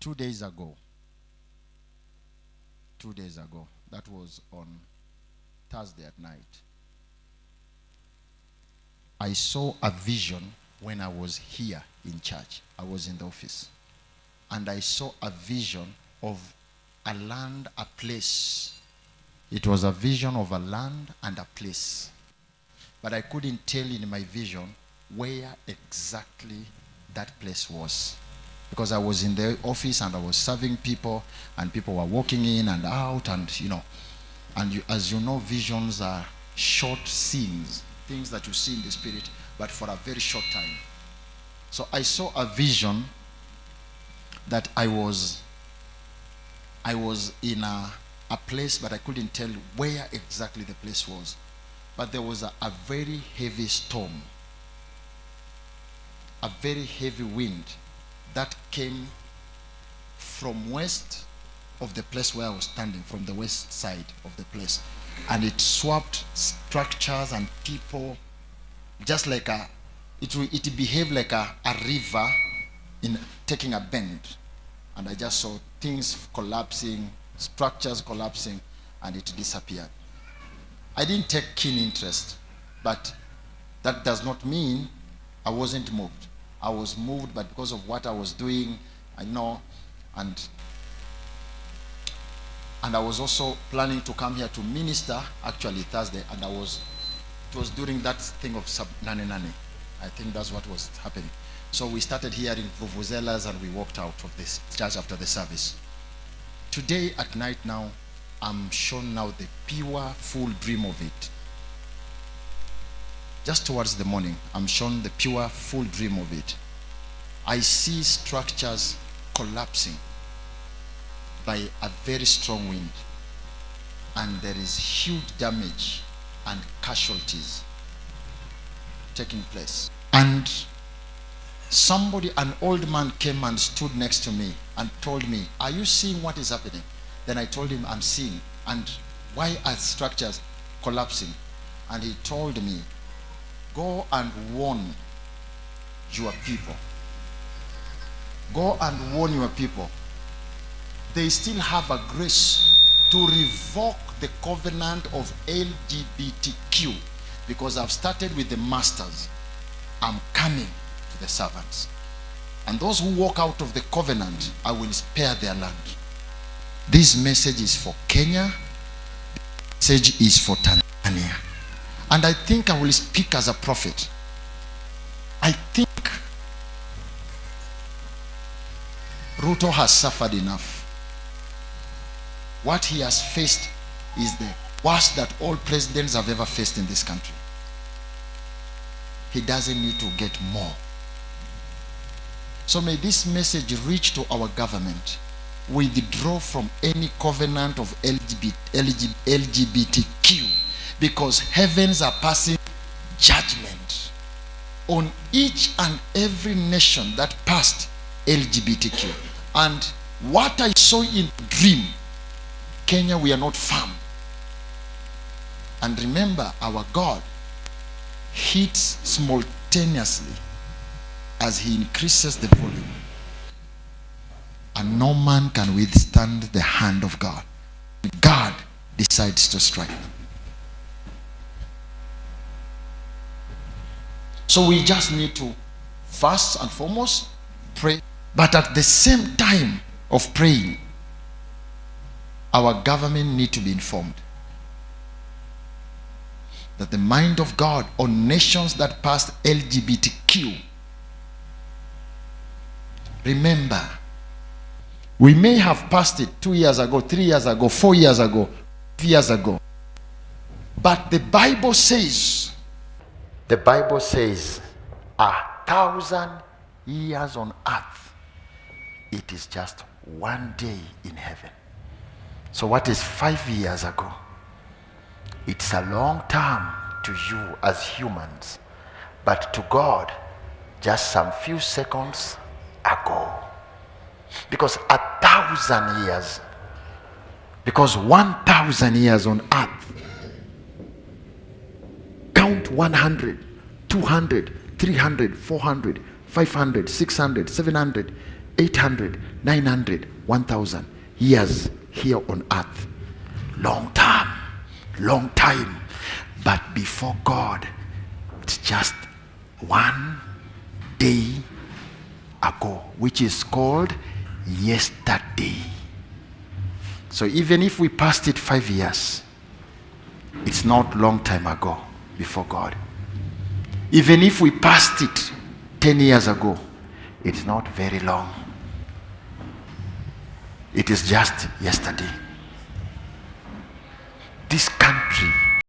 2 days ago, 2 days ago, that was on Thursday at night, I saw a vision when I was here in church. I was in the office. And I saw a vision of a land, a place. It was a vision of a land and a place. But I couldn't tell in my vision where exactly that place was. Because I was in the office and I was serving people, and people were walking in and out, and you know. And as you know, visions are short scenes, things that you see in the spirit, but for a very short time. So I saw a vision that I was in a place, but I couldn't tell where exactly the place was. But there was a very heavy storm, a very heavy wind that came from west of the place where I was standing, from the west side of the place. And it swapped structures and people, just like it behaved like a river in taking a bend. And I just saw things collapsing, structures collapsing, and it disappeared. I didn't take keen interest, but that does not mean I wasn't moved. I was moved, but because of what I was doing, I know, and I was also planning to come here to minister, actually Thursday, and it was during that thing of Nane Nane. I think that's what was happening. So we started hearing vuvuzelas and we walked out of this church after the service. Today at night now, I'm shown now the pure, full dream of it. Just towards the morning, I'm shown the pure, full dream of it. I see structures collapsing by a very strong wind, and there is huge damage and casualties taking place. And somebody, an old man, came and stood next to me and told me, "Are you seeing what is happening?" Then I told him, "I'm seeing." "And why are structures collapsing?" And he told me, "Go and warn your people. Go and warn your people. They still have a grace to revoke the covenant of LGBTQ, because I've started with the masters. I'm coming to the servants. And those who walk out of the covenant, I will spare their land." This message is for Kenya. This message is for Tanzania. And I think I will speak as a prophet. I think Ruto has suffered enough. What he has faced is the worst that all presidents have ever faced in this country. He doesn't need to get more. So may this message reach to our government. Withdraw from any covenant of LGBTQ, because heavens are passing judgment on each and every nation that passed LGBTQ. And what I saw in dream, Kenya, we are not firm. And remember, our God hits simultaneously as he increases the volume. And no man can withstand the hand of God. God decides to strike. So we just need to first and foremost pray. But at the same time of praying, our government need to be informed that the mind of God on nations that passed LGBTQ. Remember, we may have passed it 2 years ago, 3 years ago, 4 years ago, 5 years ago. But the Bible says 1,000 years on earth, it is just 1 day in heaven. So what is 5 years ago? It's a long time to you as humans, but to God, just some few seconds ago. Because 1,000 years, because 1,000 years on earth, count 100, 200, 300, 400, 500, 600, 700, 800, 900, 1000 years here on earth. Long time. But before God, it's just one day ago, which is called yesterday. So even if we passed it 5 years, it's not long time ago before God. Even if we passed it 10 years ago, it's not very long. It is just yesterday. This can't